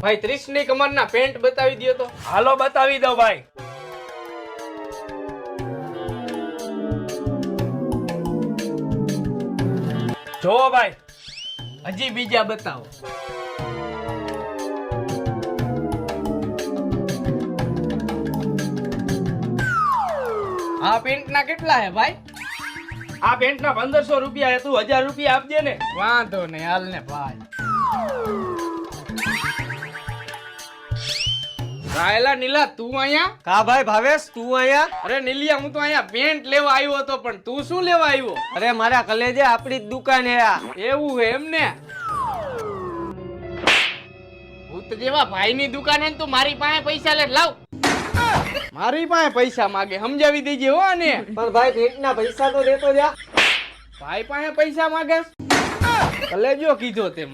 ભાઈ 30 ની કમરના પેન્ટ બતાવી દયો તો. હાલો બતાવી દો ભાઈ. જોવો ભાઈ. હજી બીજા બતાવો. આ પેન્ટ ના કેટલા હે ભાઈ? આ પેન્ટ ના 1500 રૂપિયા તું 1000 રૂપિયા આપજે ને. વાંધો નહીં, હાલ ને ભાઈ. રાયલા નીલા, તું અહીંયા? કા ભાઈ ભાવેશ, તું અહીંયા? અરે નીલિયા, હું તો અહીંયા પેન્ટ લેવા આવ્યો હતો, પણ તું શું લેવા આવ્યો? અરે મારા કલેજે આપણી જ દુકાન હે આ. એવું હે એમ ને? ભૂત જેવા ભાઈની દુકાને તું મારી પાસે પૈસા લે, લાવ. મારી પાસે પૈસા માગે, સમજાવી દેજે હો ને. પણ ભાઈ ભેટના પૈસા તો દેતો જા. ભાઈ પાસે પૈસા માગે? કલેજો કીધો તે મને.